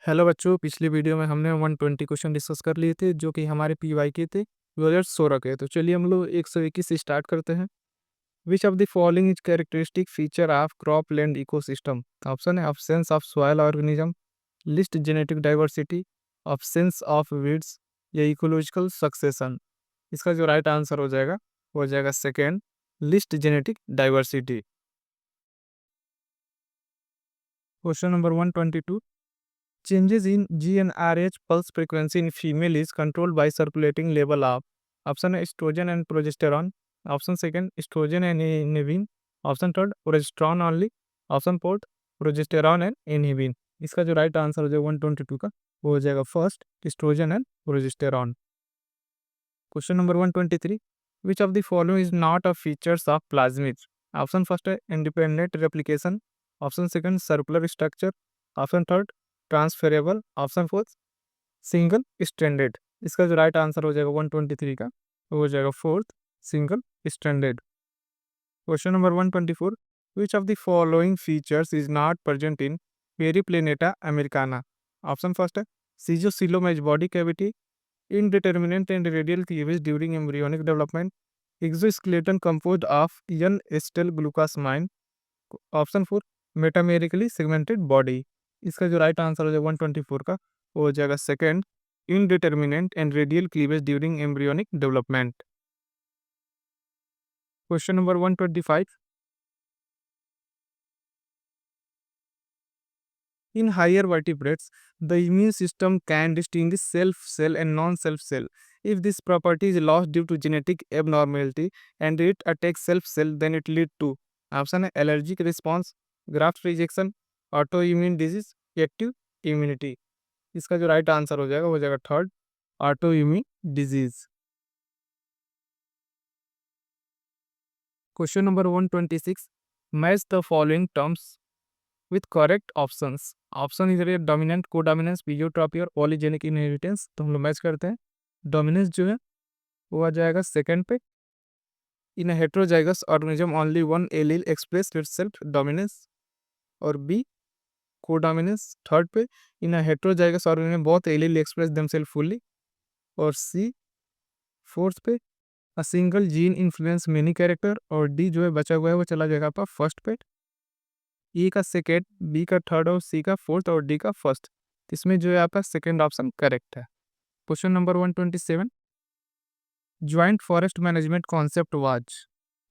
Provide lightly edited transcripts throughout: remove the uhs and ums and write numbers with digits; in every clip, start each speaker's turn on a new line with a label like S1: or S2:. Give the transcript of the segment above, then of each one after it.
S1: Hello बच्चों, पिछली video में हमने 120 क्वेश्चन डिस्कस कर लिए थे जो कि हमारे पीवाई के थे 2016 के। तो चलिए हम लोग 121 से स्टार्ट करते हैं। विच of the following is characteristic feature of crop land ecosystem? Option है absence of soil organism, list genetic diversity, absence of weeds या इकोलॉजिकल सक्सेशन। इसका जो राइट आंसर हो जाएगा वो हो जाएगा second, list genetic diversity. Question number 122, changes in GnRH pulse frequency in female is controlled by circulating level of option A estrogen and progesterone, option second estrogen and inhibin, option third progesterone only, option fourth progesterone and inhibin। इसका जो right answer हो जाएगा 122 का वो हो जाएगा first, estrogen and progesterone. Question number 123, which of the following is not a features of plasmid? Option first है independent replication, option second circular structure, option third transferable, option fourth single stranded. इसका जो right answer हो जाएगा 123 का वो हो जाएगा fourth, single stranded. Question number 124, which of the following features is not present in Periplaneta americana? Option first है सीजोसिलोमेज body cavity, indeterminate and radial cleavage during embryonic development, exoskeleton composed of n-acetyl glucosamine, option four metamerically segmented body. इसका जो right answer हो जाएगा 124 का वो हो जाएगा second, indeterminate and radial cleavage during embryonic development. Question number 125, in higher vertebrates, the immune system can distinguish self cell and non-self cell. If this property is lost due to genetic abnormality and it attacks self cell, then it lead to option है allergic response, graft rejection, autoimmune disease, active immunity। इसका जो right answer हो जाएगा वो हो जाएगा third, autoimmune disease. Question number 126, match the following terms with correct options. Option इधर dominant, codominance, पीजियोट्रॉपी और पॉलीजेनिक इनहेरिटेंस। तो हम लोग मैच करते हैं। डोमिनेंस जो है वो आ जाएगा सेकंड पे, in heterozygous organism only one allele express itself dominance. और बी कोडोमिनेंस थर्ड पे, in heterozygous organism both allele express themselves fully. और सी फोर्थ पे, a single gene influence many character. और डी जो है बचा हुआ है वो चला जाएगा आपका फर्स्ट पे, ई का सेकेंड, बी का थर्ड और सी का फोर्थ और डी का फर्स्ट। इसमें जो है आपका सेकेंड ऑप्शन करेक्ट है। Question number 127, joint forest management concept was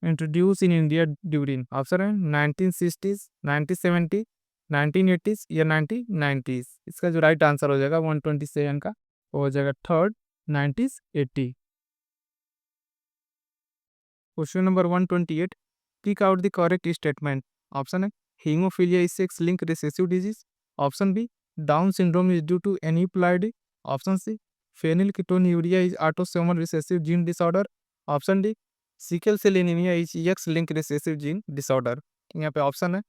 S1: introduce in India during, option है 1960s, 1970, 1980s या 1990s। इसका जो राइट आंसर हो जाएगा 127 का वो हो जाएगा third, 1980। Question number 128, pick out the correct statement. Option है haemophilia is sex link recessive disease, option B Down syndrome is due to aneuploidy, option C phenylketonuria is autosomal recessive gene disorder, option D sickle cell anaemia is X link recessive gene disorder. यहाँ पे option है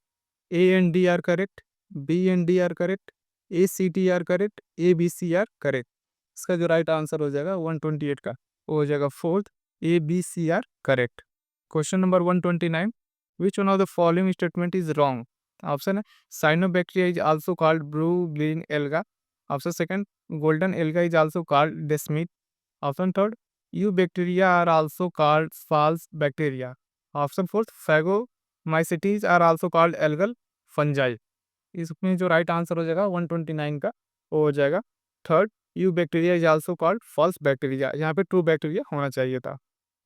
S1: A and D are correct, B and D are correct, A C T are correct, A B C are correct. इसका जो right answer हो जाएगा 128 का वो हो जाएगा fourth, A B C are correct. Question number 129, which one of the following statement is wrong? Option है cyanobacteria is also called blue green alga, option second golden alga is also called desmit, option third eubacteria are also called false bacteria, option fourth phagomycetes are also called algal fungi। इसमें जो right answer हो जाएगा 129 का वो हो जाएगा third, eubacteria is also called false bacteria। यहाँ पे ट्रू बैक्टीरिया होना चाहिए था।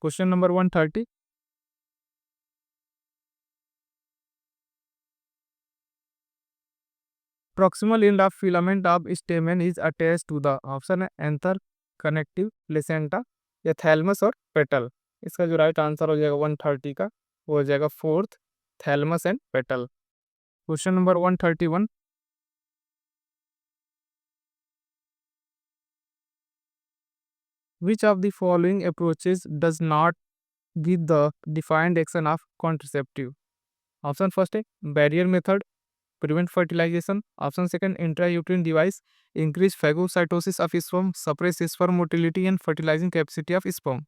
S1: Question number 130, proximal end of filament of stamen is attached to the, option है एंथर, कनेक्टिव, प्लेसेंटा या थैलमस और पेटल। इसका जो राइट आंसर हो जाएगा 130 का वो हो जाएगा fourth, thalamus and petal. Question number 131, which of the following approaches does not give the defined action of contraceptive? Option first है barrier method, prevent fertilization, option second intrauterine device, increase phagocytosis of sperm, suppress sperm motility and fertilizing capacity of sperm,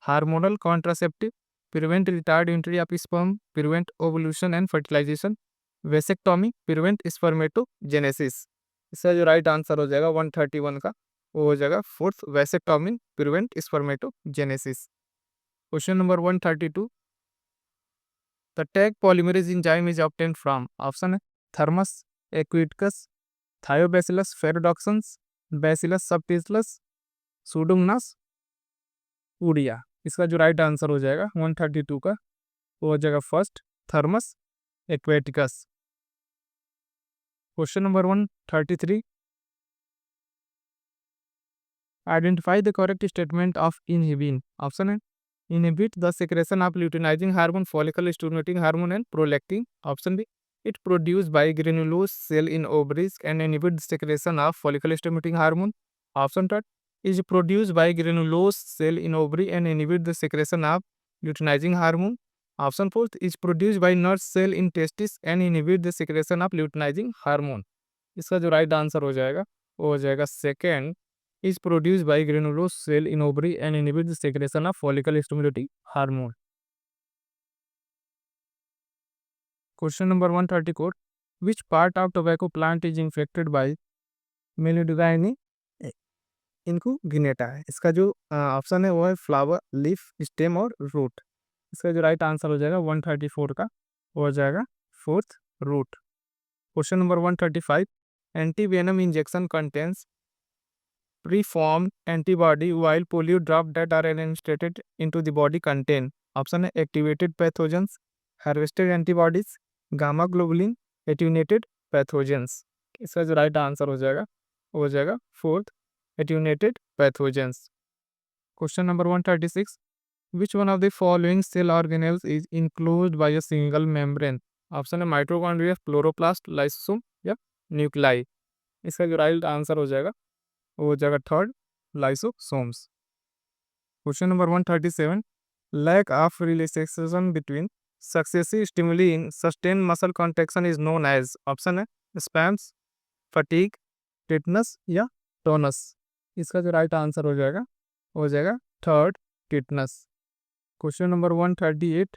S1: hormonal contraceptive, prevent retard entry of sperm, prevent ovulation and fertilization, vasectomy, prevent spermatogenesis। इसका जो right answer हो जाएगा 131 का, वो हो जाएगा fourth, vasectomy prevent spermatogenesis. Question number 132, the Taq polymerase enzyme is obtained from, option है Thermus, aquaticus, Thiobacillus ferrooxidans, Bacillus subtilis, Pseudomonas putida. इसका जो राइट आंसर हो जाएगा 132 का, वो हो जाएगा first, Thermus aquaticus. Question number 133, identify the correct statement of inhibin, option है inhibit the secretion of luteinizing hormone, follicle stimulating hormone and prolactin, option b it produced by granulose cell in ovaries and inhibit the secretion of follicle stimulating hormone, option third is produced by granulose cell in ovary and inhibit the secretion of luteinizing hormone, option fourth is produced by nurse cell in testis and inhibit the secretion of luteinizing hormone। इसका जो right answer हो जाएगा वो हो जाएगा second, is produced by granulose cell in ovary and inhibit the secretion of follicle stimulating hormone। Question number 134, which part of tobacco plant is infected by Melinodini incuginata है। इसका जो ऑप्शन है वो है फ्लावर, लीफ, स्टेम और root. इसका जो right answer हो जाएगा 134 का, वो हो जाएगा fourth, root. Question number 135, antivenom injection contains preformed antibody while polio drop that are administered into the body contain, option है activated pathogens, harvested antibodies, gamma globulin, attenuated pathogens। इसका जो राइट आंसर हो जाएगा वो हो जाएगा fourth, attenuated pathogens। Question number 136, which one of the following cell organelles is enclosed by a single membrane, option है mitochondria, chloroplast, lysosome या nuclei. इसका जो राइट आंसर हो जाएगा वो हो जाएगा third, lysosomes. Question number 137, lack of relaxation between successive stimuli in sustained muscle contraction is known as, option है स्पैम्स, फटीग, टिटनस या टोनस। इसका जो राइट आंसर हो जाएगा वो हो जाएगा third, tetanus. Question number 138,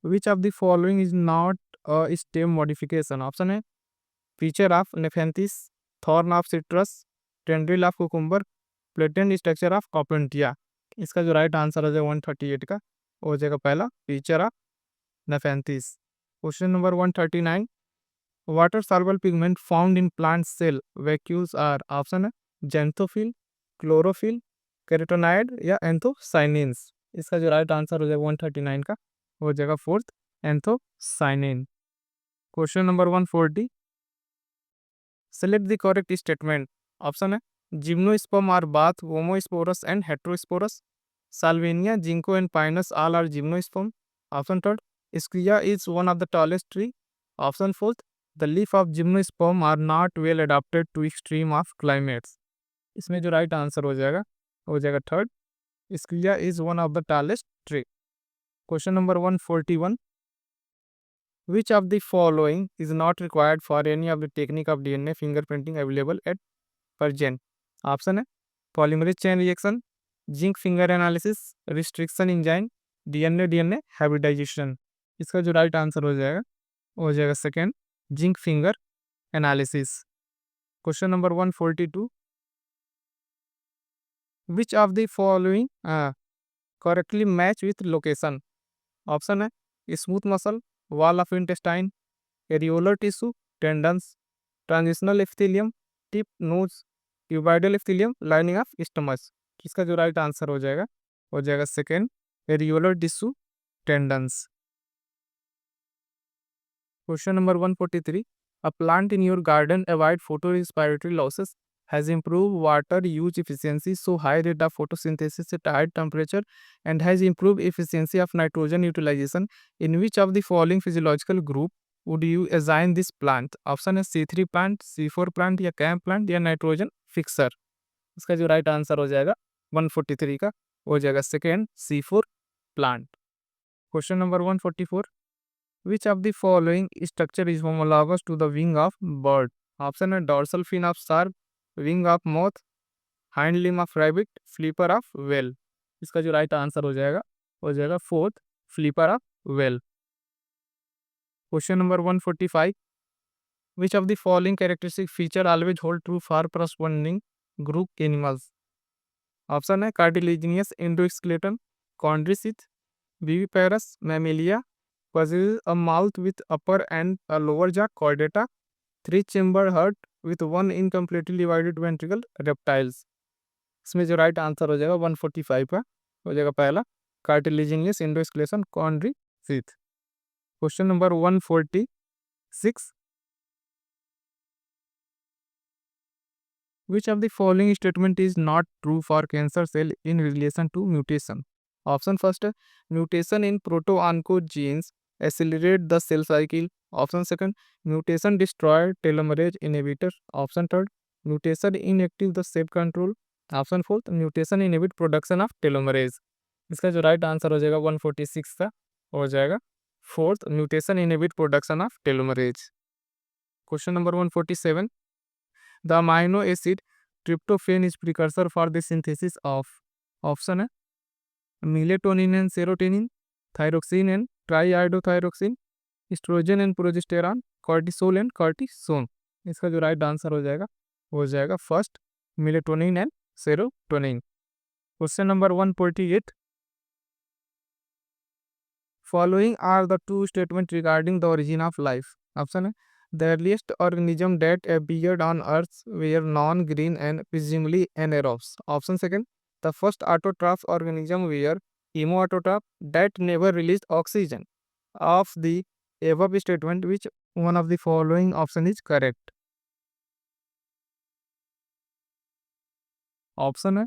S1: which of the following is not a stem modification, option है pitcher of Nepenthes, thorn of citrus, tendril of cucumber, flattened structure of Opuntia. इसका जो राइट आंसर हो जाएगा 138 का, वो हो जाएगा पहला, feature of Nepenthes. Question number 139, water soluble pigment found in plant cell vacuoles are, option है जेंथोफिल, क्लोरोफिल, कैरोटेनॉइड या एंथोसाइनिन्स। इसका जो राइट आंसर हो जाएगा 139 का, वो हो जाएगा fourth, anthocyanin. Question number 140, select the correct statement, option है gymnosperm are both homosporous and heterosporous, Salvinia, Ginkgo and Pinus all are gymnosperm, option third Sequoia is one of the tallest tree, option fourth the leaf of gymnosperm are not well adopted to extreme of climates. इसमें जो right answer हो जाएगा वो हो जाएगा third, Sequoia is one of the tallest tree. Question number 141, which of the following is not required for any of the technique of DNA fingerprinting available at present, option है polymerase chain reaction, zinc finger analysis, restriction enzyme, DNA hybridisation. इसका जो right answer हो जाएगा वो हो जाएगा second, zinc finger analysis. Question number 142, which of the following correctly match with location, option है smooth muscle, wall of intestine, areolar tissue, tendons, transitional epithelium, tip nose, cuboidal epithelium, lining of stomach. इसका जो right answer हो जाएगा second, areolar tissue, tendons. Question number 143, a plant in your garden avoid photo respiratory losses has improved water use efficiency, so high rate of photosynthesis at high temperature, and has improved efficiency of nitrogen utilization. In which of the following physiological group would you assign this plant? Option है C3 plant, C4 plant या camp plant या nitrogen fixer. इसका जो right answer हो जाएगा 143 का, हो जाएगा second, C4 plant. Question number 144, which of the following structure is homologous to the wing of bird? Option है dorsal fin of shark, wing of moth, hind limb of rabbit, flipper of whale. इसका जो right answer हो जाएगा fourth, flipper of whale. Question number 145, Which of the following characteristic feature always hold true for corresponding group animals? Option है cartilaginous endoskeleton, Chondrichthyes, viviparous Mammalia, possesses a mouth with upper and a lower jaw, chordata, three chamber heart with one incompletely divided ventricle, reptiles। इसमें जो right answer हो जाएगा 145 का हो जाएगा पहला cartilaginous endoskeleton Chondrichthyes. Question number 146, which of the following statement is not true for cancer cell in relation to mutation? Option first, mutation in proto-oncogenes accelerate the cell cycle. Option second, mutation destroy telomerase inhibitor. Option third, mutation inactive the shape control. Option fourth, mutation inhibit production of telomerase. इसका जो right answer हो जाएगा 146 का हो जाएगा fourth, mutation inhibit production of telomerase. Question number 147, the amino acid tryptophan is precursor for the synthesis of. Option है melatonin and serotonin, thyroxine and triiodothyroxine, estrogen and progesterone, cortisol and cortisone. इसका जो right answer हो जाएगा first, melatonin and serotonin. Question number 148, following are the two statement regarding the origin of life. Option है the earliest organism that appeared on earth were non-green and presumably anaerobes. Option second, the first autotroph organism were hemoautotroph that never released oxygen. Of the above statement, which one of the following option is correct? Option है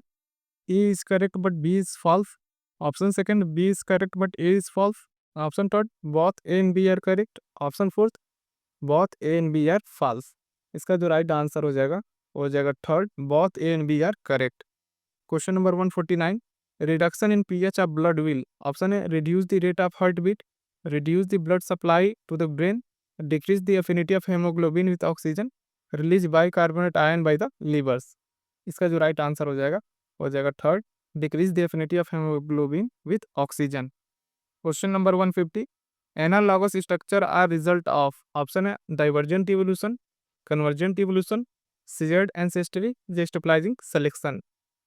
S1: A is correct but B is false. Option second, B is correct but A is false. Option third, both A and B are correct. Option fourth, both A and B are false। इसका जो right answer हो जाएगा third, both A and B are correct। Question number 149, reduction in pH of blood will. Option है reduce the rate of heart beat, reduce the blood supply to the brain, decrease the affinity of haemoglobin with oxygen, release bicarbonate ion by the livers. इसका जो right answer हो जाएगा third, decrease the affinity of haemoglobin with oxygen. Question number 150, analogous structure are result of. Option है divergent evolution, convergent evolution, shared ancestry, stabilising selection.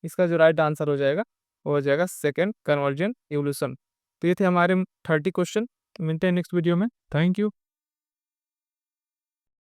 S1: इसका जो right answer हो जाएगा second, convergent evolution. तो ये थे हमारे 30 क्वेश्चन। मिलते हैं नेक्स्ट वीडियो में। Thank you.